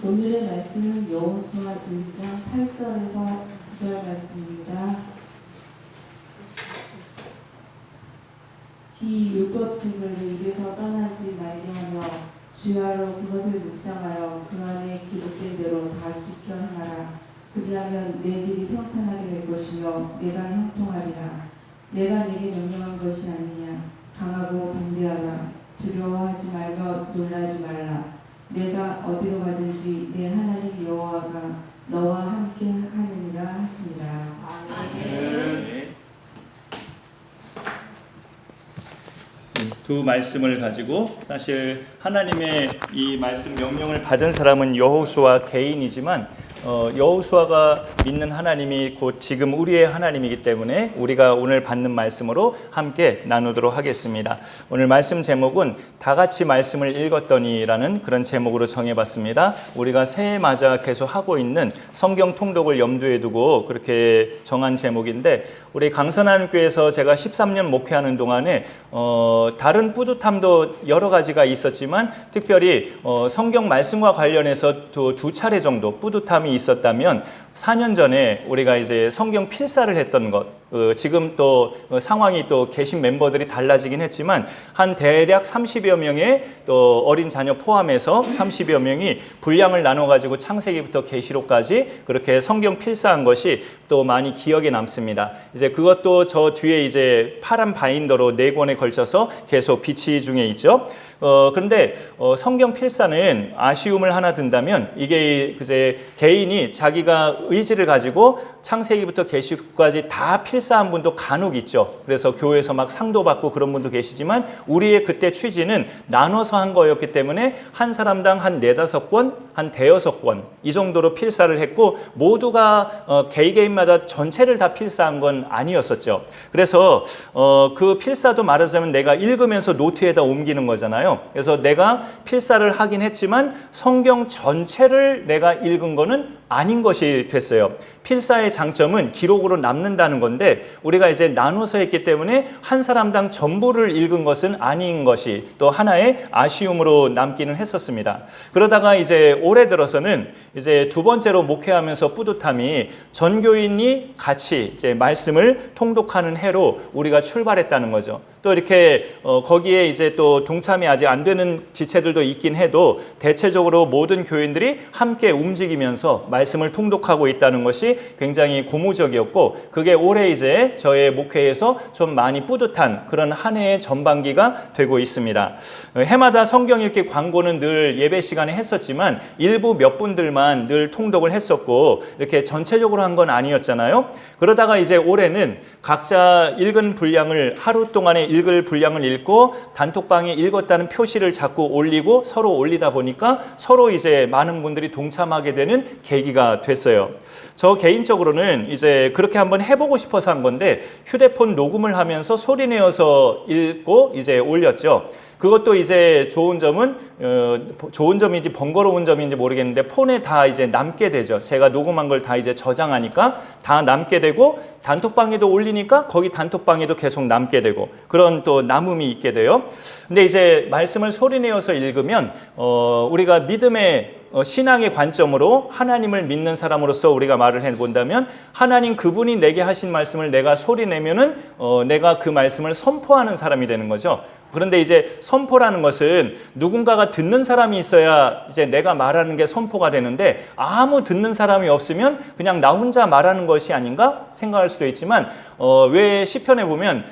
오늘의 말씀은 여호수아 1장 8절에서 9절 말씀입니다. 이 율법책을 내 입에서 떠나지 말게 하며 주야로 그것을 묵상하여 그 안에 기록된 대로 다 지켜 행하라. 그리하면 내 길이 평탄하게 될 것이며 내가 형통하리라. 내가 내게 명령한 것이 아니냐. 강하고 담대하라. 두려워하지 말며 놀라지 말라. 내가 어디로 가든지 내 하나님 여호와가 너와 함께 하느니라 하시니라. 아멘. 두 말씀을 가지고 사실 하나님의 이 말씀 명령을 받은 사람은 여호수아 개인이지만 여호수아가 믿는 하나님이 곧 지금 우리의 하나님이기 때문에 우리가 오늘 받는 말씀으로 함께 나누도록 하겠습니다. 오늘 말씀 제목은 다 같이 말씀을 읽었더니라는 그런 제목으로 정해봤습니다. 우리가 새해 맞아 계속 하고 있는 성경 통독을 염두에 두고 그렇게 정한 제목인데, 우리 강선하나님교회에서 제가 13년 목회하는 동안에 다른 뿌듯함도 여러 가지가 있었지만 특별히 성경 말씀과 관련해서 두 차례 정도 뿌듯함이 있었다면 4년 전에 우리가 이제 성경 필사를 했던 것, 지금 또 상황이 또 계신 멤버들이 달라지긴 했지만 한 대략 30여 명의 또 어린 자녀 포함해서 30여 명이 분량을 나눠가지고 창세기부터 계시록까지 그렇게 성경 필사한 것이 또 많이 기억에 남습니다. 이제 그것도 저 뒤에 이제 파란 바인더로 4권에 걸쳐서 계속 비치 중에 있죠. 그런데 성경 필사는 아쉬움을 하나 든다면 이게 이제 개인이 자기가 의지를 가지고 창세기부터 계시록까지 다 필사한 분도 간혹 있죠. 그래서 교회에서 막 상도 받고 그런 분도 계시지만 우리의 그때 취지는 나눠서 한 거였기 때문에 한 사람당 한 4-5권, 한 5-6권 이 정도로 필사를 했고 모두가 개인마다 전체를 다 필사한 건 아니었었죠. 그래서 그 필사도 말하자면 내가 읽으면서 노트에다 옮기는 거잖아요. 그래서 내가 필사를 하긴 했지만 성경 전체를 내가 읽은 거는 아닌 것이 됐어요. 필사의 장점은 기록으로 남는다는 건데 우리가 이제 나눠서 했기 때문에 한 사람당 전부를 읽은 것은 아닌 것이 또 하나의 아쉬움으로 남기는 했었습니다. 그러다가 이제 올해 들어서는 이제 두 번째로 목회하면서 뿌듯함이 전교인이 같이 이제 말씀을 통독하는 해로 우리가 출발했다는 거죠. 또 이렇게 거기에 이제 또 동참이 아직 안 되는 지체들도 있긴 해도 대체적으로 모든 교인들이 함께 움직이면서 말씀을 통독하고 있다는 것이 굉장히 고무적이었고, 그게 올해 이제 저의 목회에서 좀 많이 뿌듯한 그런 한 해의 전반기가 되고 있습니다. 해마다 성경 읽기 광고는 늘 예배 시간에 했었지만 일부 몇 분들만 늘 통독을 했었고 이렇게 전체적으로 한 건 아니었잖아요. 그러다가 이제 올해는 각자 읽은 분량을 하루 동안에 읽을 분량을 읽고 단톡방에 읽었다는 표시를 자꾸 올리고 서로 올리다 보니까 서로 이제 많은 분들이 동참하게 되는 계기가 됐어요. 저 개인적으로는 이제 그렇게 한번 해보고 싶어서 한 건데 휴대폰 녹음을 하면서 소리 내어서 읽고 이제 올렸죠. 그것도 이제 좋은 점은 좋은 점인지 번거로운 점인지 모르겠는데 폰에 다 이제 남게 되죠. 제가 녹음한 걸 다 이제 저장하니까 다 남게 되고 단톡방에도 올리니까 거기 단톡방에도 계속 남게 되고 그런 또 남음이 있게 돼요. 근데 이제 말씀을 소리내어서 읽으면 우리가 믿음의 신앙의 관점으로 하나님을 믿는 사람으로서 우리가 말을 해본다면 하나님 그분이 내게 하신 말씀을 내가 소리내면은 내가 그 말씀을 선포하는 사람이 되는 거죠. 그런데 이제 선포라는 것은 누군가가 듣는 사람이 있어야 이제 내가 말하는 게 선포가 되는데 아무 듣는 사람이 없으면 그냥 나 혼자 말하는 것이 아닌가 생각할 수도 있지만 왜 시편에 보면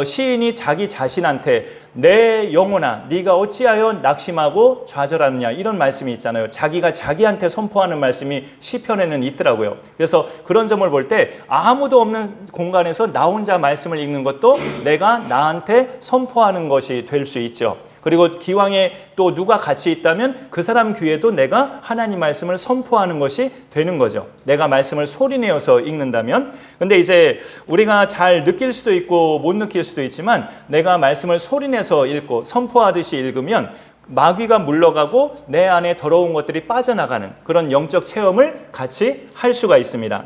시인이 자기 자신한테 내 영혼아 네가 어찌하여 낙심하고 좌절하느냐 이런 말씀이 있잖아요. 자기가 자기한테 선포하는 말씀이 시편에는 있더라고요. 그래서 그런 점을 볼 때 아무도 없는 공간에서 나 혼자 말씀을 읽는 것도 내가 나한테 선포하는 것이 될 수 있죠. 그리고 기왕에 또 누가 같이 있다면 그 사람 귀에도 내가 하나님 말씀을 선포하는 것이 되는 거죠. 내가 말씀을 소리내어서 읽는다면. 근데 이제 우리가 잘 느낄 수도 있고 못 느낄 수도 있지만 내가 말씀을 소리내서 읽고 선포하듯이 읽으면 마귀가 물러가고 내 안에 더러운 것들이 빠져나가는 그런 영적 체험을 같이 할 수가 있습니다.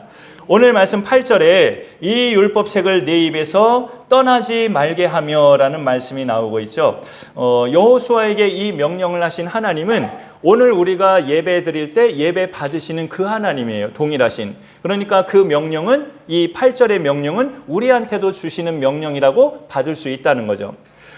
오늘 말씀 8절에 이 율법책을 내 입에서 떠나지 말게 하며 라는 말씀이 나오고 있죠. 여호수아에게 이 명령을 하신 하나님은 오늘 우리가 예배 드릴 때 예배 받으시는 그 하나님이에요. 동일하신. 그러니까 그 명령은, 이 8절의 명령은 우리한테도 주시는 명령이라고 받을 수 있다는 거죠.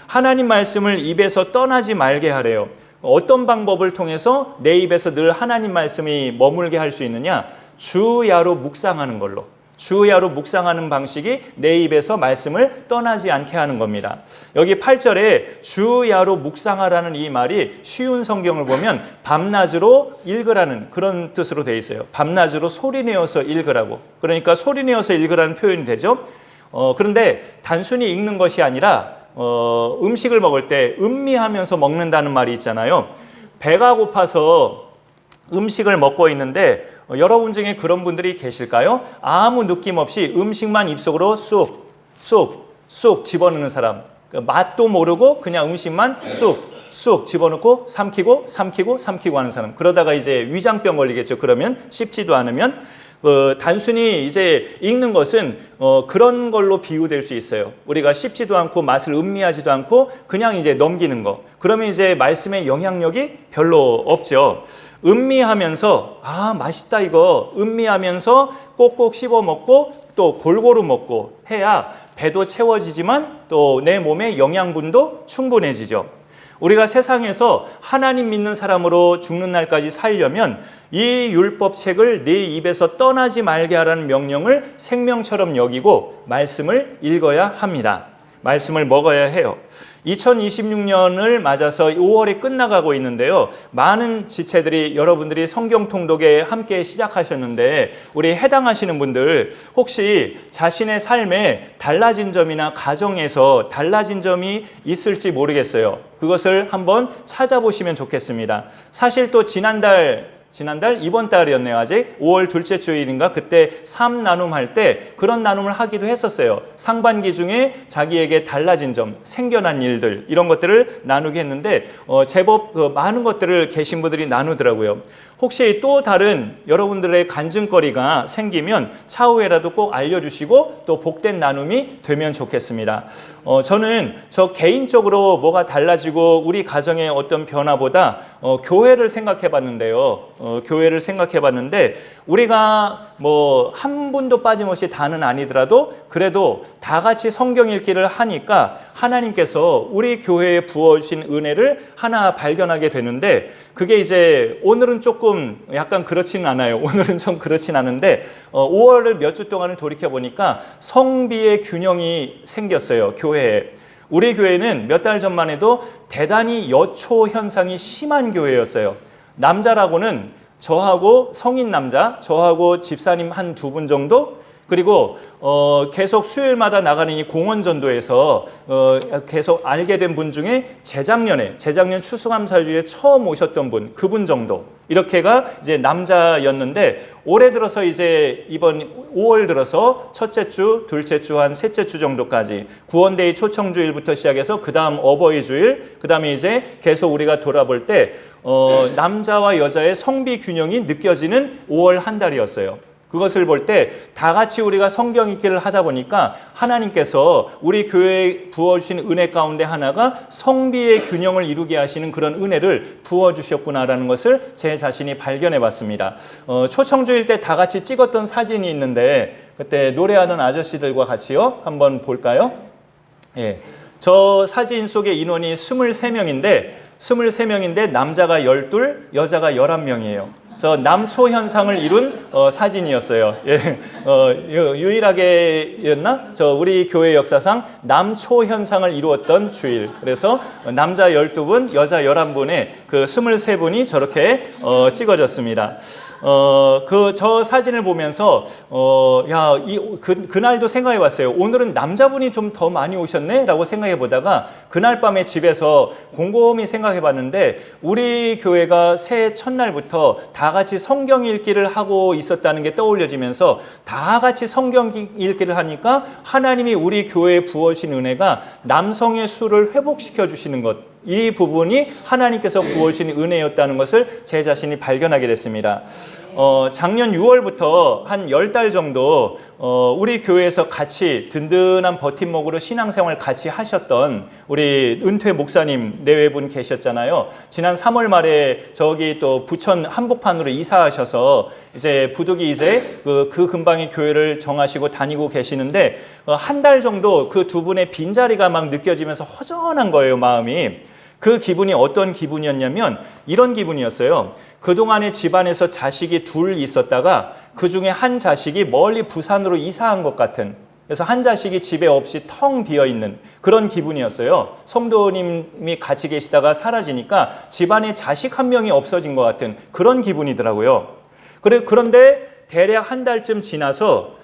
하나님 말씀을 입에서 떠나지 말게 하래요. 어떤 방법을 통해서 내 입에서 늘 하나님 말씀이 머물게 할 수 있느냐? 주야로 묵상하는 걸로. 주야로 묵상하는 방식이 내 입에서 말씀을 떠나지 않게 하는 겁니다. 여기 8절에 주야로 묵상하라는 이 말이 쉬운 성경을 보면 밤낮으로 읽으라는 그런 뜻으로 되어 있어요. 밤낮으로 소리내어서 읽으라고. 그러니까 소리내어서 읽으라는 표현이 되죠. 그런데 단순히 읽는 것이 아니라 음식을 먹을 때 음미하면서 먹는다는 말이 있잖아요. 배가 고파서 음식을 먹고 있는데 여러분 중에 그런 분들이 계실까요? 아무 느낌 없이 음식만 입속으로 쑥 집어넣는 사람. 맛도 모르고 그냥 음식만 쑥 집어넣고 삼키고 하는 사람. 그러다가 이제 위장병 걸리겠죠. 그러면 씹지도 않으면. 단순히 이제 읽는 것은 그런 걸로 비유될 수 있어요. 우리가 씹지도 않고 맛을 음미하지도 않고 그냥 이제 넘기는 거. 그러면 이제 말씀의 영향력이 별로 없죠. 음미하면서 맛있다 이거 음미하면서 꼭꼭 씹어 먹고 또 골고루 먹고 해야 배도 채워지지만 또 내 몸의 영양분도 충분해지죠. 우리가 세상에서 하나님 믿는 사람으로 죽는 날까지 살려면 이 율법책을 네 입에서 떠나지 말게 하라는 명령을 생명처럼 여기고 말씀을 읽어야 합니다. 말씀을 먹어야 해요. 2026년을 맞아서 5월이 끝나가고 있는데요. 많은 지체들이 여러분들이 성경 통독에 함께 시작하셨는데 우리 해당하시는 분들 혹시 자신의 삶에 달라진 점이나 가정에서 달라진 점이 있을지 모르겠어요. 그것을 한번 찾아보시면 좋겠습니다. 사실 또 지난달 이번 달이었네요. 아직 5월 둘째 주일인가 그때 3나눔 할 때 그런 나눔을 하기도 했었어요. 상반기 중에 자기에게 달라진 점, 생겨난 일들 이런 것들을 나누게 했는데 제법 많은 것들을 계신 분들이 나누더라고요. 혹시 또 다른 여러분들의 간증거리가 생기면 차후에라도 꼭 알려주시고 또 복된 나눔이 되면 좋겠습니다. 저는 저 개인적으로 뭐가 달라지고 우리 가정의 어떤 변화보다 교회를 생각해 봤는데요. 교회를 생각해 봤는데 우리가 뭐 한 분도 빠짐없이 다는 아니더라도 그래도 다 같이 성경 읽기를 하니까 하나님께서 우리 교회에 부어주신 은혜를 하나 발견하게 되는데 그게 이제 오늘은 조금 약간 그렇지는 않아요. 오늘은 좀 그렇진 않은데 5월을 몇 주 동안을 돌이켜 보니까 성비의 균형이 생겼어요. 교회에. 우리 교회는 몇 달 전만 해도 대단히 여초 현상이 심한 교회였어요. 남자라고는 저하고 성인 남자, 저하고 집사님 한 두 분 정도, 그리고 계속 수요일마다 나가는 이 공원 전도에서 계속 알게 된 분 중에 재작년 추수감사주일에 처음 오셨던 분, 그분 정도. 이렇게가 이제 남자였는데 올해 들어서 이제 이번 5월 들어서 첫째 주, 둘째 주, 한 셋째 주 정도까지 구원데이 초청주일부터 시작해서 그 다음 어버이 주일, 그 다음에 이제 계속 우리가 돌아볼 때 남자와 여자의 성비 균형이 느껴지는 5월 한 달이었어요. 그것을 볼 때 다 같이 우리가 성경 읽기를 하다 보니까 하나님께서 우리 교회에 부어주신 은혜 가운데 하나가 성비의 균형을 이루게 하시는 그런 은혜를 부어주셨구나라는 것을 제 자신이 발견해 봤습니다. 초청주일 때 다 같이 찍었던 사진이 있는데 그때 노래하는 아저씨들과 같이요. 한번 볼까요? 예. 저 사진 속의 인원이 23명인데 남자가 12, 여자가 11명이에요. 그래서 남초 현상을 이룬 사진이었어요. 예, 유일하게였나? 우리 교회 역사상 남초 현상을 이루었던 주일. 그래서 남자 12분, 여자 11분의 그 23분이 저렇게 찍어졌습니다. 저 사진을 보면서 그날도 생각해 봤어요. 오늘은 남자분이 좀 더 많이 오셨네? 라고 생각해 보다가 그날 밤에 집에서 곰곰이 생각해 봤는데 우리 교회가 새해 첫날부터 다 같이 성경 읽기를 하고 있었다는 게 떠올려지면서 다 같이 성경 읽기를 하니까 하나님이 우리 교회에 부어주신 은혜가 남성의 수를 회복시켜 주시는 것, 이 부분이 하나님께서 부어주신 은혜였다는 것을 제 자신이 발견하게 됐습니다. 작년 6월부터 한 10달 정도 우리 교회에서 같이 든든한 버팀목으로 신앙생활 같이 하셨던 우리 은퇴 목사님 내외분 계셨잖아요. 지난 3월 말에 저기 또 부천 한복판으로 이사하셔서 이제 부득이 이제 그 근방의 교회를 정하시고 다니고 계시는데 한 달 정도 그 두 분의 빈자리가 막 느껴지면서 허전한 거예요, 마음이. 그 기분이 어떤 기분이었냐면 이런 기분이었어요. 그동안에 집안에서 자식이 둘 있었다가 그 중에 한 자식이 멀리 부산으로 이사한 것 같은, 그래서 한 자식이 집에 없이 텅 비어있는 그런 기분이었어요. 성도님이 같이 계시다가 사라지니까 집안에 자식 한 명이 없어진 것 같은 그런 기분이더라고요. 그런데 대략 한 달쯤 지나서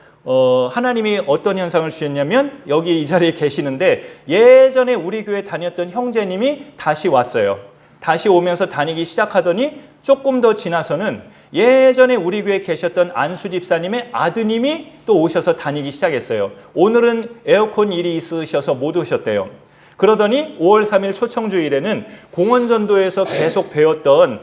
하나님이 어떤 현상을 주셨냐면 여기 이 자리에 계시는데 예전에 우리 교회 다녔던 형제님이 다시 왔어요. 다시 오면서 다니기 시작하더니 조금 더 지나서는 예전에 우리 교회에 계셨던 안수 집사님의 아드님이 또 오셔서 다니기 시작했어요. 오늘은 에어컨 일이 있으셔서 못 오셨대요. 그러더니 5월 3일 초청주일에는 공원전도에서 계속 배웠던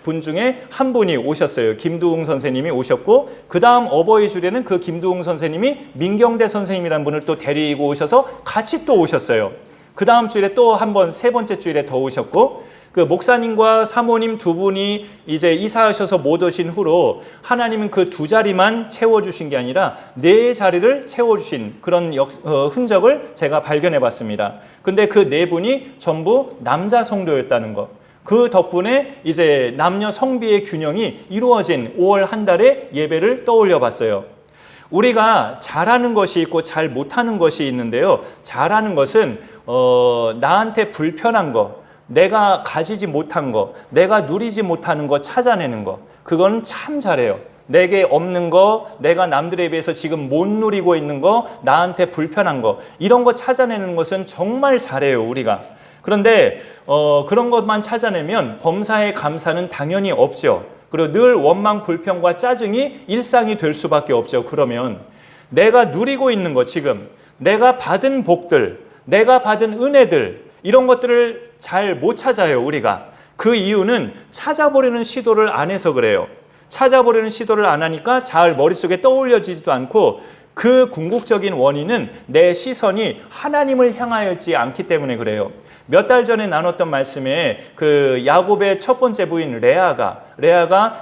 분 중에 한 분이 오셨어요. 김두웅 선생님이 오셨고, 그 다음 어버이 주일에는 그 김두웅 선생님이 민경대 선생님이라는 분을 또 데리고 오셔서 같이 또 오셨어요. 그 다음 주일에 또 한 번, 세 번째 주일에 더 오셨고, 그 목사님과 사모님 두 분이 이제 이사하셔서 못 오신 후로 하나님은 그 두 자리만 채워주신 게 아니라 네 자리를 채워주신 그런 흔적을 제가 발견해 봤습니다. 근데 그 네 분이 전부 남자 성도였다는 것. 그 덕분에 이제 남녀 성비의 균형이 이루어진 5월 한 달의 예배를 떠올려 봤어요. 우리가 잘하는 것이 있고 잘 못하는 것이 있는데요. 잘하는 것은 나한테 불편한 거, 내가 가지지 못한 거, 내가 누리지 못하는 거 찾아내는 거, 그건 참 잘해요. 내게 없는 거, 내가 남들에 비해서 지금 못 누리고 있는 거, 나한테 불편한 거, 이런 거 찾아내는 것은 정말 잘해요, 우리가. 그런데 그런 것만 찾아내면 범사에 감사는 당연히 없죠. 그리고 늘 원망, 불평과 짜증이 일상이 될 수밖에 없죠. 그러면 내가 누리고 있는 거, 지금 내가 받은 복들, 내가 받은 은혜들, 이런 것들을 잘 못 찾아요, 우리가. 그 이유는 찾아보려는 시도를 안 해서 그래요. 찾아보려는 시도를 안 하니까 잘 머릿속에 떠올려지지도 않고, 그 궁극적인 원인은 내 시선이 하나님을 향하였지 않기 때문에 그래요. 몇 달 전에 나눴던 말씀에 그 야곱의 첫 번째 부인 레아가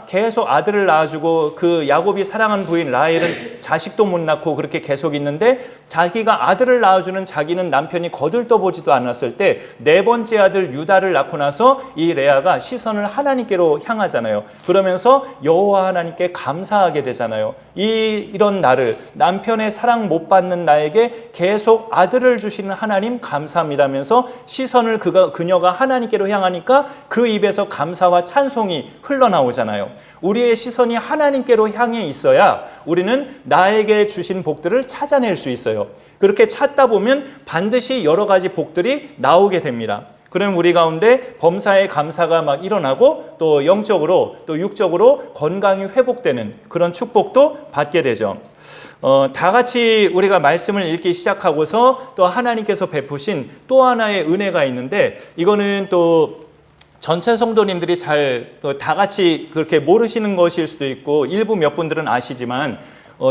계속 아들을 낳아주고, 그 야곱이 사랑한 부인 라헬은 자식도 못 낳고 그렇게 계속 있는데, 자기가 아들을 낳아주는 자기는 남편이 거들떠보지도 않았을 때 네 번째 아들 유다를 낳고 나서 이 레아가 시선을 하나님께로 향하잖아요. 그러면서 여호와 하나님께 감사하게 되잖아요. 이런 나를, 남편의 사랑 못 받는 나에게 계속 아들을 주시는 하나님 감사합니다면서 시선을 그녀가 하나님께로 향하니까 그 입에서 감사와 찬송이 흘러나오잖아요. 우리의 시선이 하나님께로 향해 있어야 우리는 나에게 주신 복들을 찾아낼 수 있어요. 그렇게 찾다 보면 반드시 여러 가지 복들이 나오게 됩니다. 그럼 우리 가운데 범사의 감사가 막 일어나고, 또 영적으로 또 육적으로 건강이 회복되는 그런 축복도 받게 되죠. 다 같이 우리가 말씀을 읽기 시작하고서 또 하나님께서 베푸신 또 하나의 은혜가 있는데, 이거는 또 전체 성도님들이 잘 다 같이 그렇게 모르시는 것일 수도 있고, 일부 몇 분들은 아시지만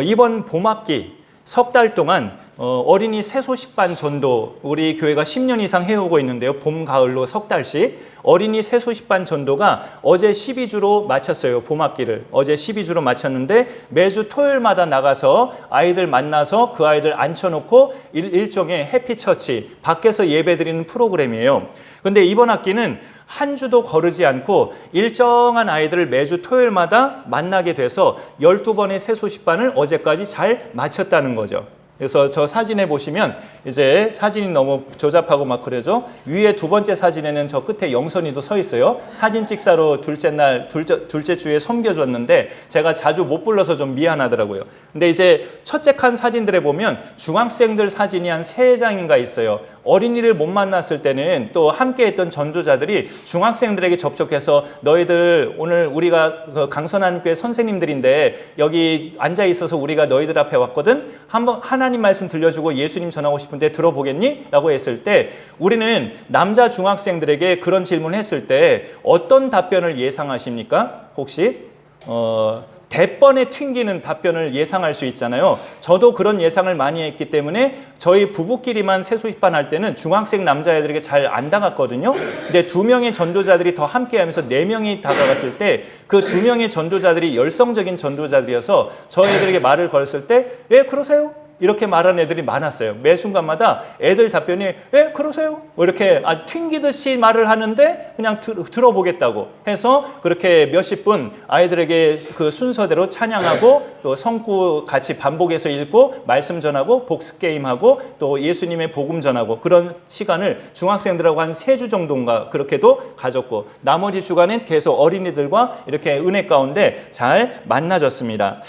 이번 봄학기 석 달 동안 어린이 새소식반 전도, 우리 교회가 10년 이상 해오고 있는데요. 봄, 가을로 석 달씩 어린이 새소식반 전도가 어제 12주로 마쳤어요. 봄학기를 어제 12주로 마쳤는데, 매주 토요일마다 나가서 아이들 만나서 그 아이들 앉혀놓고 일종의 해피처치, 밖에서 예배드리는 프로그램이에요. 근데 이번 학기는 한 주도 거르지 않고 일정한 아이들을 매주 토요일마다 만나게 돼서 12번의 새소식반을 어제까지 잘 마쳤다는 거죠. 그래서 저 사진에 보시면 이제 사진이 너무 조잡하고 막 그러죠. 위에 두 번째 사진에는 저 끝에 영선이도 서 있어요. 사진 찍사로 둘째 주에 섬겨줬는데 제가 자주 못 불러서 좀 미안하더라고요. 근데 이제 첫째 칸 사진들에 보면 중학생들 사진이 한 3장인가 있어요. 어린이를 못 만났을 때는 또 함께 했던 전도자들이 중학생들에게 접촉해서 너희들 오늘 우리가 그 강선한교회 선생님들인데 여기 앉아 있어서 우리가 너희들 앞에 왔거든. 한번 하나님 말씀 들려주고 예수님 전하고 싶은데 들어보겠니? 라고 했을 때 우리는 남자 중학생들에게 그런 질문을 했을 때 어떤 답변을 예상하십니까? 혹시 대번에 튕기는 답변을 예상할 수 있잖아요. 저도 그런 예상을 많이 했기 때문에 저희 부부끼리만 세수입반 할 때는 중학생 남자애들에게 잘 안 다갔거든요. 근데 2명의 전도자들이 더 함께하면서 4명이 다가갔을 때 그 2명의 전도자들이 열성적인 전도자들이어서 저 애들에게 말을 걸었을 때 예, 그러세요? 이렇게 말하는 애들이 많았어요. 매 순간마다 애들 답변이 예, 그러세요? 뭐 이렇게 튕기듯이 말을 하는데 그냥 들어보겠다고 해서 그렇게 몇십 분 아이들에게 그 순서대로 찬양하고 또 성구 같이 반복해서 읽고 말씀 전하고 복습 게임하고 또 예수님의 복음 전하고 그런 시간을 중학생들하고 한 3주 정도인가 그렇게도 가졌고 나머지 주간엔 계속 어린이들과 이렇게 은혜 가운데 잘 만나졌습니다.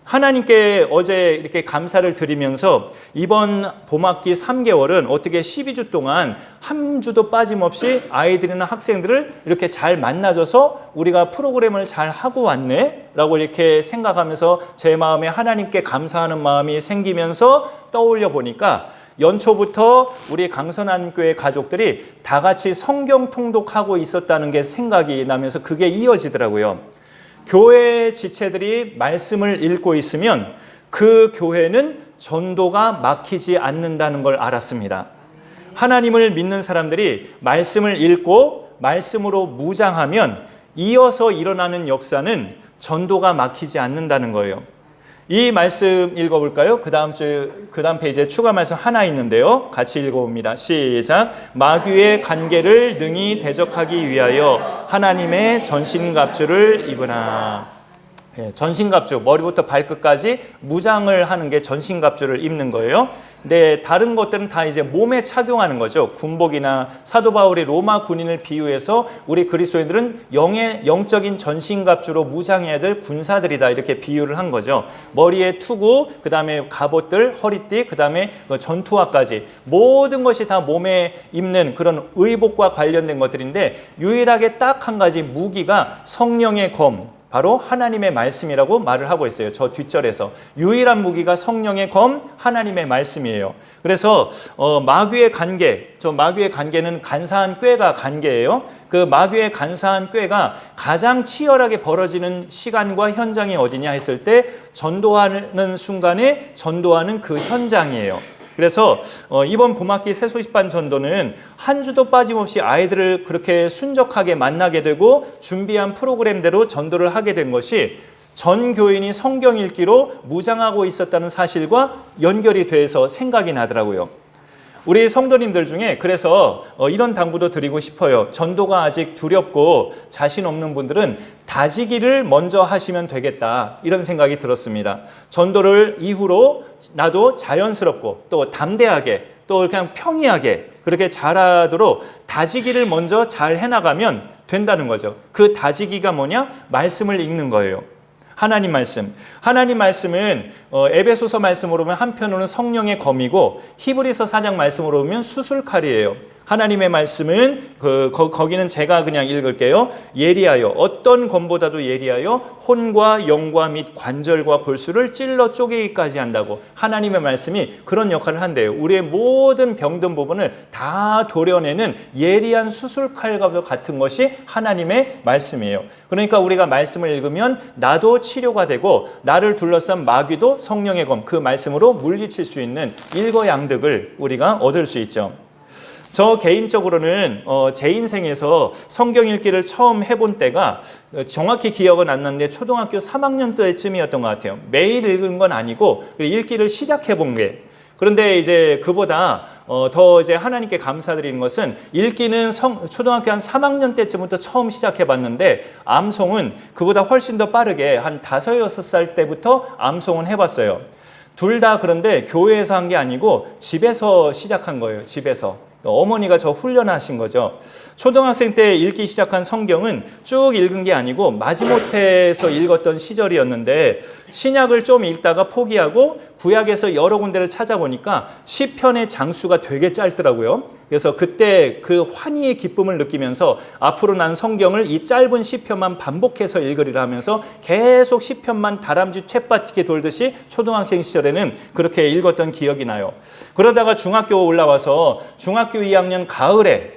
하나님께 어제 이렇게 감사를 드리면서 이번 봄학기 3개월은 어떻게 12주 동안 한 주도 빠짐없이 아이들이나 학생들을 이렇게 잘 만나줘서 우리가 프로그램을 잘 하고 왔네 라고 이렇게 생각하면서 제 마음에 하나님께 감사하는 마음이 생기면서 떠올려 보니까 연초부터 우리 강선한교회 가족들이 다 같이 성경 통독하고 있었다는 게 생각이 나면서 그게 이어지더라고요. 교회 지체들이 말씀을 읽고 있으면 그 교회는 전도가 막히지 않는다는 걸 알았습니다. 하나님을 믿는 사람들이 말씀을 읽고 말씀으로 무장하면 이어서 일어나는 역사는 전도가 막히지 않는다는 거예요. 이 말씀 읽어볼까요? 그 다음 페이지에 추가 말씀 하나 있는데요. 같이 읽어봅니다. 시작. 마귀의 간계를 능히 대적하기 위하여 하나님의 전신갑주를 입으라. 전신갑주, 머리부터 발끝까지 무장을 하는 게 전신갑주를 입는 거예요. 근데 다른 것들은 다 이제 몸에 착용하는 거죠. 군복이나 사도 바울이 로마 군인을 비유해서 우리 그리스도인들은 영적인 전신갑주로 무장해야 될 군사들이다 이렇게 비유를 한 거죠. 머리에 투구, 그 다음에 갑옷들, 허리띠, 그 다음에 전투화까지 모든 것이 다 몸에 입는 그런 의복과 관련된 것들인데 유일하게 딱 한 가지 무기가 성령의 검, 바로 하나님의 말씀이라고 말을 하고 있어요. 저 뒷절에서 유일한 무기가 성령의 검, 하나님의 말씀이에요. 그래서 마귀의 간계, 저 마귀의 간계는 간사한 꾀가 간계예요. 그 마귀의 간사한 꾀가 가장 치열하게 벌어지는 시간과 현장이 어디냐 했을 때 전도하는 순간에 전도하는 그 현장이에요. 그래서 이번 봄학기 새소식반 전도는 한 주도 빠짐없이 아이들을 그렇게 순적하게 만나게 되고 준비한 프로그램대로 전도를 하게 된 것이 전 교인이 성경 읽기로 무장하고 있었다는 사실과 연결이 돼서 생각이 나더라고요. 우리 성도님들 중에 그래서 이런 당부도 드리고 싶어요. 전도가 아직 두렵고 자신 없는 분들은 다지기를 먼저 하시면 되겠다 이런 생각이 들었습니다. 전도를 이후로 나도 자연스럽고 또 담대하게 또 그냥 평이하게 그렇게 잘하도록 다지기를 먼저 잘 해나가면 된다는 거죠. 그 다지기가 뭐냐? 말씀을 읽는 거예요. 하나님 말씀. 하나님 말씀은 에베소서 말씀으로 보면 한편으로는 성령의 검이고 히브리서 4장 말씀으로 보면 수술칼이에요. 하나님의 말씀은 거기는 제가 그냥 읽을게요. 예리하여 어떤 검보다도 예리하여 혼과 영과 및 관절과 골수를 찔러 쪼개기까지 한다고 하나님의 말씀이 그런 역할을 한대요. 우리의 모든 병든 부분을 다 도려내는 예리한 수술칼과 같은 것이 하나님의 말씀이에요. 그러니까 우리가 말씀을 읽으면 나도 치료가 되고 나를 둘러싼 마귀도 성령의 검 그 말씀으로 물리칠 수 있는 일거양득을 우리가 얻을 수 있죠. 저 개인적으로는 제 인생에서 성경 읽기를 처음 해본 때가 정확히 기억은 안 나는데 초등학교 3학년 때쯤이었던 것 같아요. 매일 읽은 건 아니고 읽기를 시작해 본 게. 그런데 이제 그보다 더 이제 하나님께 감사드리는 것은 읽기는 초등학교 한 3학년 때쯤부터 처음 시작해 봤는데 암송은 그보다 훨씬 더 빠르게 한 5, 6살 때부터 암송은 해봤어요. 둘 다 그런데 교회에서 한 게 아니고 집에서 시작한 거예요. 집에서. 어머니가 저 훈련하신 거죠. 초등학생 때 읽기 시작한 성경은 쭉 읽은 게 아니고 마지못해서 읽었던 시절이었는데 신약을 좀 읽다가 포기하고 구약에서 여러 군데를 찾아보니까 시편의 장수가 되게 짧더라고요. 그래서 그때 그 환희의 기쁨을 느끼면서 앞으로 난 성경을 이 짧은 시편만 반복해서 읽으리라 하면서 계속 시편만 다람쥐 쳇바퀴 돌듯이 초등학생 시절에는 그렇게 읽었던 기억이 나요. 그러다가 중학교 올라와서 중학교 2학년 가을에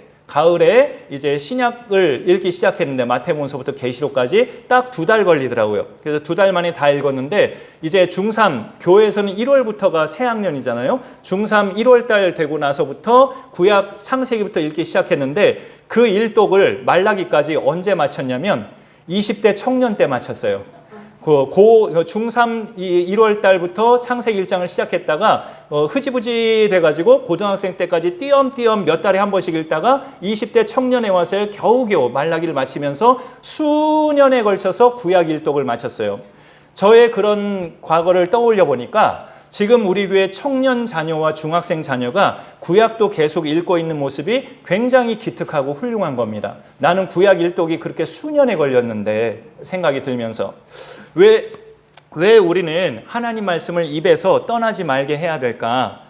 이제 신약을 읽기 시작했는데 마태복음서부터 계시록까지 딱 2달 걸리더라고요. 그래서 2달 만에 다 읽었는데 이제 중3 교회에서는 1월부터가 새 학년이잖아요. 중3 1월 달 되고 나서부터 구약 창세기부터 읽기 시작했는데 그 일독을 말라기까지 언제 마쳤냐면 20대 청년 때 마쳤어요. 중3 1월 달부터 창세기 1장을 시작했다가 흐지부지 돼가지고 고등학생 때까지 띄엄띄엄 몇 달에 한 번씩 읽다가 20대 청년에 와서 겨우겨우 말라기를 마치면서 수년에 걸쳐서 구약 일독을 마쳤어요. 저의 그런 과거를 떠올려 보니까 지금 우리 교회 청년 자녀와 중학생 자녀가 구약도 계속 읽고 있는 모습이 굉장히 기특하고 훌륭한 겁니다. 나는 구약 일독이 그렇게 수년에 걸렸는데 생각이 들면서 왜 우리는 하나님 말씀을 입에서 떠나지 말게 해야 될까?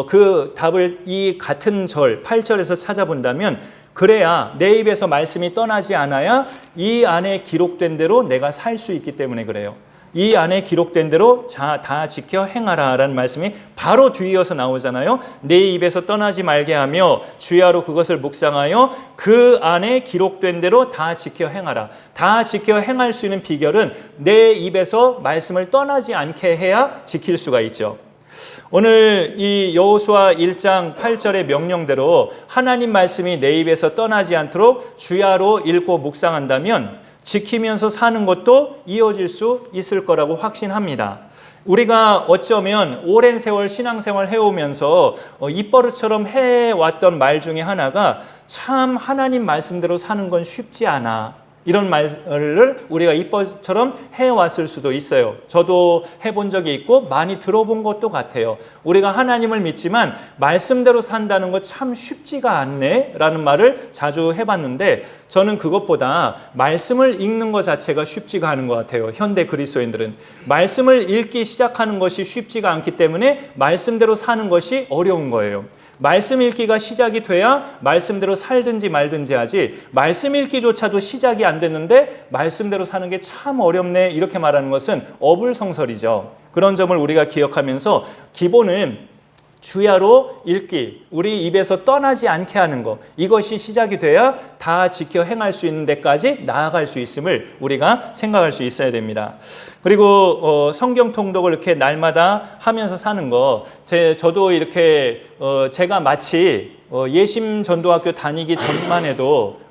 그 답을 이 같은 절 8절에서 찾아본다면 그래야 내 입에서 말씀이 떠나지 않아야 이 안에 기록된 대로 내가 살 수 있기 때문에 그래요. 이 안에 기록된 대로 다 지켜 행하라 라는 말씀이 바로 뒤이어서 나오잖아요. 내 입에서 떠나지 말게 하며 주야로 그것을 묵상하여 그 안에 기록된 대로 다 지켜 행하라. 다 지켜 행할 수 있는 비결은 내 입에서 말씀을 떠나지 않게 해야 지킬 수가 있죠. 오늘 이 여호수아 1장 8절의 명령대로 하나님 말씀이 내 입에서 떠나지 않도록 주야로 읽고 묵상한다면 지키면서 사는 것도 이어질 수 있을 거라고 확신합니다. 우리가 어쩌면 오랜 세월 신앙생활 해오면서 입버릇처럼 해왔던 말 중에 하나가 참 하나님 말씀대로 사는 건 쉽지 않아. 이런 말을 우리가 입버릇처럼 해왔을 수도 있어요. 저도 해본 적이 있고 많이 들어본 것도 같아요. 우리가 하나님을 믿지만 말씀대로 산다는 거 참 쉽지가 않네 라는 말을 자주 해봤는데 저는 그것보다 말씀을 읽는 것 자체가 쉽지가 않은 것 같아요. 현대 그리스도인들은 말씀을 읽기 시작하는 것이 쉽지가 않기 때문에 말씀대로 사는 것이 어려운 거예요. 말씀 읽기가 시작이 돼야 말씀대로 살든지 말든지 하지 말씀 읽기조차도 시작이 안 됐는데 말씀대로 사는 게 참 어렵네 이렇게 말하는 것은 어불성설이죠. 그런 점을 우리가 기억하면서 기본은 주야로 읽기, 우리 입에서 떠나지 않게 하는 것, 이것이 시작이 돼야 다 지켜 행할 수 있는 데까지 나아갈 수 있음을 우리가 생각할 수 있어야 됩니다. 그리고 성경 통독을 이렇게 날마다 하면서 사는 거, 저도 이렇게 제가 마치 예심 전도학교 다니기 전만 해도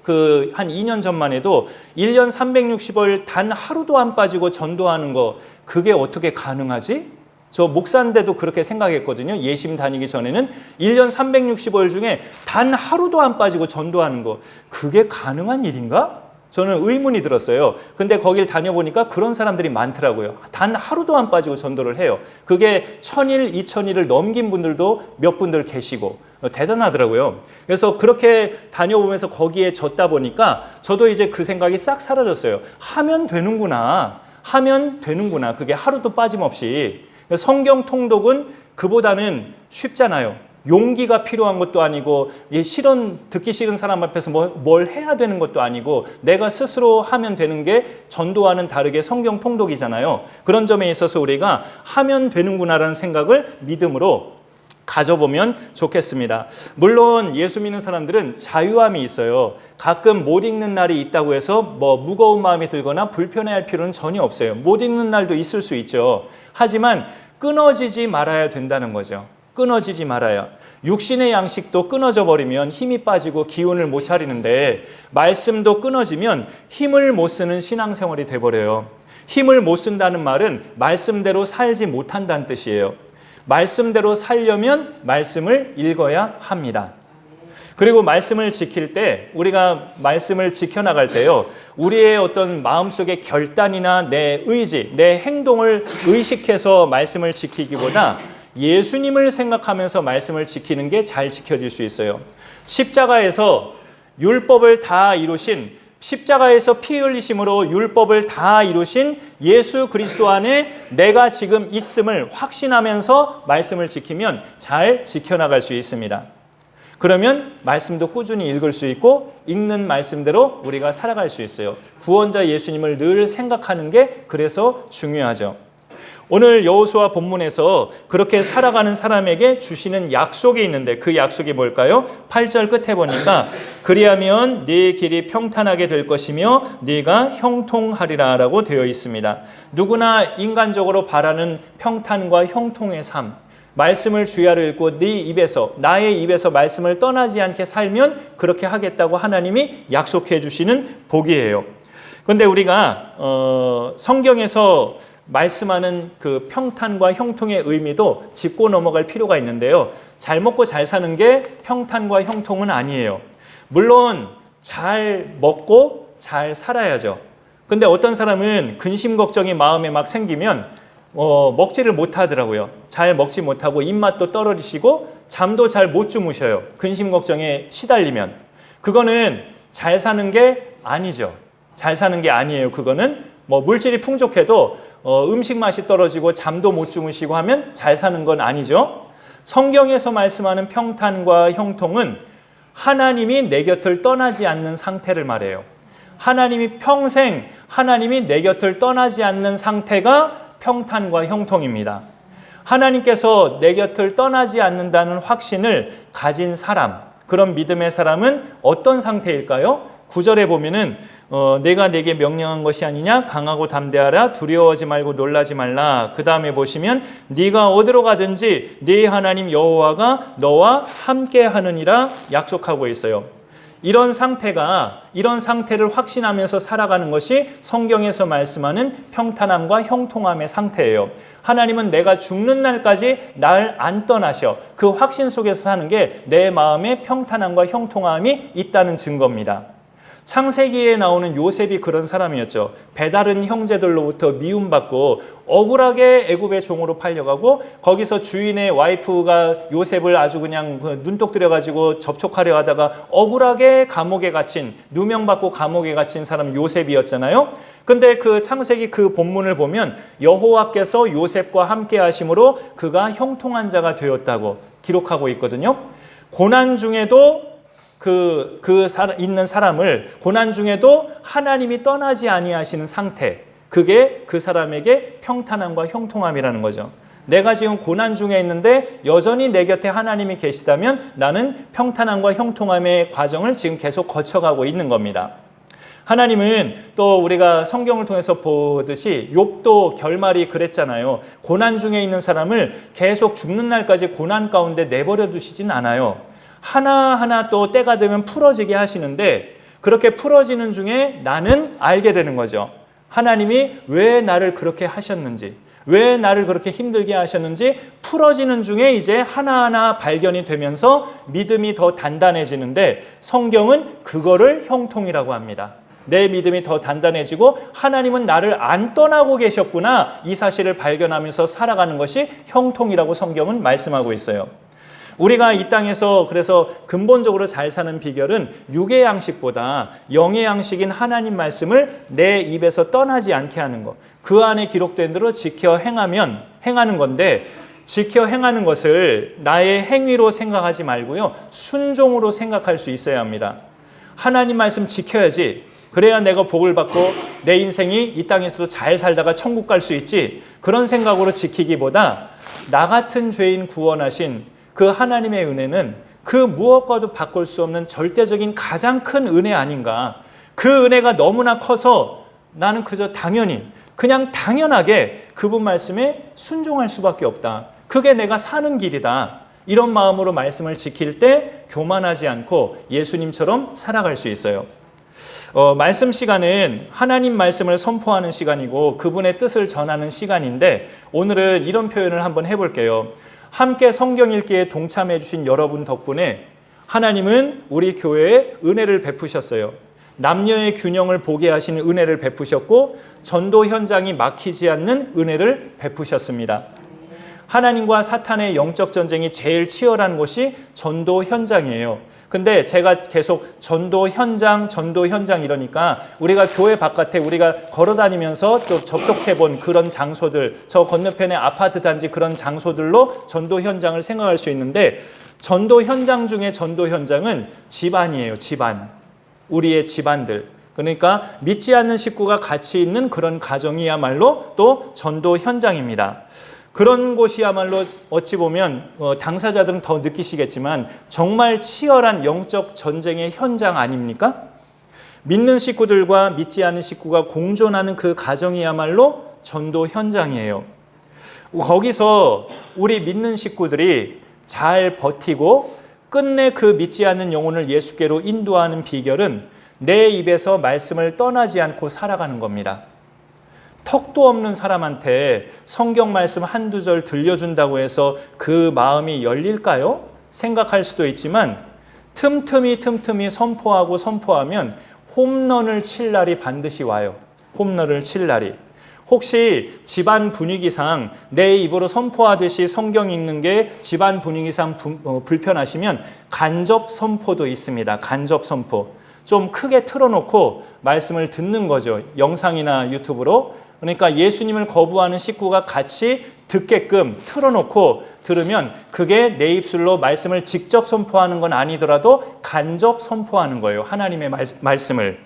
한 2년 전만 해도 1년 360일 단 하루도 안 빠지고 전도하는 거, 그게 어떻게 가능하지? 저 목사인데도 그렇게 생각했거든요. 예심 다니기 전에는 1년 365일 중에 단 하루도 안 빠지고 전도하는 거, 그게 가능한 일인가? 저는 의문이 들었어요. 근데 거길 다녀보니까 그런 사람들이 많더라고요. 단 하루도 안 빠지고 전도를 해요. 그게 1000일, 2000일을 넘긴 분들도 몇 분들 계시고 대단하더라고요. 그래서 그렇게 다녀보면서 거기에 졌다 보니까 저도 이제 그 생각이 싹 사라졌어요. 하면 되는구나. 그게 하루도 빠짐없이. 성경 통독은 그보다는 쉽잖아요. 용기가 필요한 것도 아니고 듣기 싫은 사람 앞에서 뭘 해야 되는 것도 아니고 내가 스스로 하면 되는 게 전도와는 다르게 성경 통독이잖아요. 그런 점에 있어서 우리가 하면 되는구나라는 생각을 믿음으로 가져보면 좋겠습니다. 물론 예수 믿는 사람들은 자유함이 있어요. 가끔 못 읽는 날이 있다고 해서 무거운 마음이 들거나 불편해할 필요는 전혀 없어요. 못 읽는 날도 있을 수 있죠. 하지만 끊어지지 말아야 된다는 거죠. 끊어지지 말아야. 육신의 양식도 끊어져 버리면 힘이 빠지고 기운을 못 차리는데 말씀도 끊어지면 힘을 못 쓰는 신앙생활이 돼버려요. 힘을 못 쓴다는 말은 말씀대로 살지 못한다는 뜻이에요. 말씀대로 살려면 말씀을 읽어야 합니다. 그리고 말씀을 지킬 때, 우리가 말씀을 지켜나갈 때요, 우리의 어떤 마음속의 결단이나 내 의지, 내 행동을 의식해서 말씀을 지키기보다 예수님을 생각하면서 말씀을 지키는 게 잘 지켜질 수 있어요. 십자가에서 율법을 다 이루신, 십자가에서 피 흘리심으로 율법을 다 이루신 예수 그리스도 안에 내가 지금 있음을 확신하면서 말씀을 지키면 잘 지켜나갈 수 있습니다. 그러면 말씀도 꾸준히 읽을 수 있고 읽는 말씀대로 우리가 살아갈 수 있어요. 구원자 예수님을 늘 생각하는 게 그래서 중요하죠. 오늘 여호수아 본문에서 그렇게 살아가는 사람에게 주시는 약속이 있는데 그 약속이 뭘까요? 8절 끝에 보니까 그리하면 네 길이 평탄하게 될 것이며 네가 형통하리라 라고 되어 있습니다. 누구나 인간적으로 바라는 평탄과 형통의 삶, 말씀을 주야로 읽고 네 입에서, 나의 입에서 말씀을 떠나지 않게 살면 그렇게 하겠다고 하나님이 약속해 주시는 복이에요. 그런데 우리가 성경에서 말씀하는 그 평탄과 형통의 의미도 짚고 넘어갈 필요가 있는데요. 잘 먹고 잘 사는 게 평탄과 형통은 아니에요. 물론 잘 먹고 잘 살아야죠. 근데 어떤 사람은 근심 걱정이 마음에 막 생기면 먹지를 못하더라고요. 잘 먹지 못하고 입맛도 떨어지시고 잠도 잘 못 주무셔요. 근심 걱정에 시달리면. 그거는 잘 사는 게 아니죠. 잘 사는 게 아니에요. 그거는 물질이 풍족해도 음식 맛이 떨어지고 잠도 못 주무시고 하면 잘 사는 건 아니죠. 성경에서 말씀하는 평탄과 형통은 하나님이 내 곁을 떠나지 않는 상태를 말해요. 하나님이 평생 하나님이 내 곁을 떠나지 않는 상태가 평탄과 형통입니다. 하나님께서 내 곁을 떠나지 않는다는 확신을 가진 사람, 그런 믿음의 사람은 어떤 상태일까요? 9절에 보면은 내가 내게 명령한 것이 아니냐, 강하고 담대하라, 두려워하지 말고 놀라지 말라. 그 다음에 보시면 네가 어디로 가든지 네 하나님 여호와가 너와 함께 하느니라 약속하고 있어요. 이런 상태를 확신하면서 살아가는 것이 성경에서 말씀하는 평탄함과 형통함의 상태예요. 하나님은 내가 죽는 날까지 날 안 떠나셔. 그 확신 속에서 사는 게 내 마음에 평탄함과 형통함이 있다는 증거입니다. 창세기에 나오는 요셉이 그런 사람이었죠. 배다른 형제들로부터 미움받고 억울하게 애굽의 종으로 팔려가고 거기서 주인의 와이프가 요셉을 아주 그냥 눈독 들여가지고 접촉하려 하다가 억울하게 감옥에 갇힌, 누명받고 감옥에 갇힌 사람 요셉이었잖아요. 근데 그 창세기 그 본문을 보면 여호와께서 요셉과 함께 하심으로 그가 형통한 자가 되었다고 기록하고 있거든요. 고난 중에도 있는 사람을 고난 중에도 하나님이 떠나지 아니하시는 상태, 그게 그 사람에게 평탄함과 형통함이라는 거죠. 내가 지금 고난 중에 있는데 여전히 내 곁에 하나님이 계시다면 나는 평탄함과 형통함의 과정을 지금 계속 거쳐가고 있는 겁니다. 하나님은 또 우리가 성경을 통해서 보듯이 욥도 결말이 그랬잖아요. 고난 중에 있는 사람을 계속 죽는 날까지 고난 가운데 내버려 두시진 않아요. 하나하나 또 때가 되면 풀어지게 하시는데 그렇게 풀어지는 중에 나는 알게 되는 거죠. 하나님이 왜 나를 그렇게 하셨는지, 왜 나를 그렇게 힘들게 하셨는지 풀어지는 중에 이제 하나하나 발견이 되면서 믿음이 더 단단해지는데 성경은 그거를 형통이라고 합니다. 내 믿음이 더 단단해지고 하나님은 나를 안 떠나고 계셨구나, 이 사실을 발견하면서 살아가는 것이 형통이라고 성경은 말씀하고 있어요. 우리가 이 땅에서 그래서 근본적으로 잘 사는 비결은 육의 양식보다 영의 양식인 하나님 말씀을 내 입에서 떠나지 않게 하는 것, 그 안에 기록된 대로 지켜 행하는 건데, 지켜 행하는 것을 나의 행위로 생각하지 말고요, 순종으로 생각할 수 있어야 합니다. 하나님 말씀 지켜야지, 그래야 내가 복을 받고 내 인생이 이 땅에서도 잘 살다가 천국 갈 수 있지, 그런 생각으로 지키기보다 나 같은 죄인 구원하신 그 하나님의 은혜는 그 무엇과도 바꿀 수 없는 절대적인 가장 큰 은혜 아닌가. 그 은혜가 너무나 커서 나는 그저 그냥 당연하게 그분 말씀에 순종할 수밖에 없다. 그게 내가 사는 길이다. 이런 마음으로 말씀을 지킬 때 교만하지 않고 예수님처럼 살아갈 수 있어요. 말씀 시간은 하나님 말씀을 선포하는 시간이고 그분의 뜻을 전하는 시간인데, 오늘은 이런 표현을 한번 해볼게요. 함께 성경 읽기에 동참해 주신 여러분 덕분에 하나님은 우리 교회에 은혜를 베푸셨어요. 남녀의 균형을 보게 하시는 은혜를 베푸셨고 전도 현장이 막히지 않는 은혜를 베푸셨습니다. 하나님과 사탄의 영적 전쟁이 제일 치열한 곳이 전도 현장이에요. 근데 제가 계속 전도 현장 이러니까 우리가 교회 바깥에 우리가 걸어다니면서 또 접촉해 본 그런 장소들, 저 건너편에 아파트 단지 그런 장소들로 전도 현장을 생각할 수 있는데, 전도 현장 중에 전도 현장은 집안이에요. 집안. 우리의 집안들. 그러니까 믿지 않는 식구가 같이 있는 그런 가정이야말로 또 전도 현장입니다. 그런 곳이야말로 어찌 보면 당사자들은 더 느끼시겠지만 정말 치열한 영적 전쟁의 현장 아닙니까? 믿는 식구들과 믿지 않는 식구가 공존하는 그 가정이야말로 전도 현장이에요. 거기서 우리 믿는 식구들이 잘 버티고 끝내 그 믿지 않는 영혼을 예수께로 인도하는 비결은 내 입에서 말씀을 떠나지 않고 살아가는 겁니다. 턱도 없는 사람한테 성경 말씀 한두 절 들려준다고 해서 그 마음이 열릴까요? 생각할 수도 있지만 틈틈이 선포하면 홈런을 칠 날이 반드시 와요. 홈런을 칠 날이. 혹시 집안 분위기상 내 입으로 선포하듯이 성경 읽는 게 집안 분위기상 불편하시면 간접 선포도 있습니다. 간접 선포. 좀 크게 틀어놓고 말씀을 듣는 거죠. 영상이나 유튜브로. 그러니까 예수님을 거부하는 식구가 같이 듣게끔 틀어놓고 들으면 그게 내 입술로 말씀을 직접 선포하는 건 아니더라도 간접 선포하는 거예요. 하나님의 말씀을.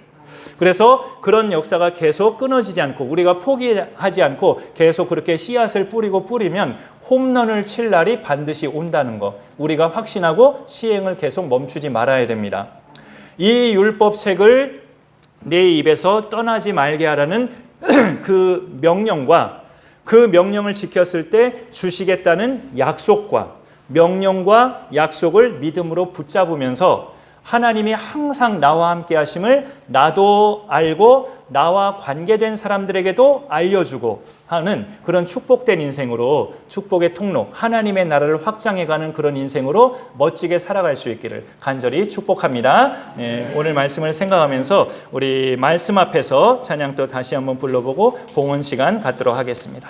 그래서 그런 역사가 계속 끊어지지 않고 우리가 포기하지 않고 계속 그렇게 씨앗을 뿌리면 홈런을 칠 날이 반드시 온다는 거. 우리가 확신하고 시행을 계속 멈추지 말아야 됩니다. 이 율법책을 내 입에서 떠나지 말게 하라는 그 명령과 그 명령을 지켰을 때 주시겠다는 약속과 명령과 약속을 믿음으로 붙잡으면서 하나님이 항상 나와 함께 하심을 나도 알고 나와 관계된 사람들에게도 알려주고 하는 그런 축복된 인생으로, 축복의 통로, 하나님의 나라를 확장해가는 그런 인생으로 멋지게 살아갈 수 있기를 간절히 축복합니다. 오늘 말씀을 생각하면서 우리 말씀 앞에서 찬양 또 다시 한번 불러보고 봉헌 시간 갖도록 하겠습니다.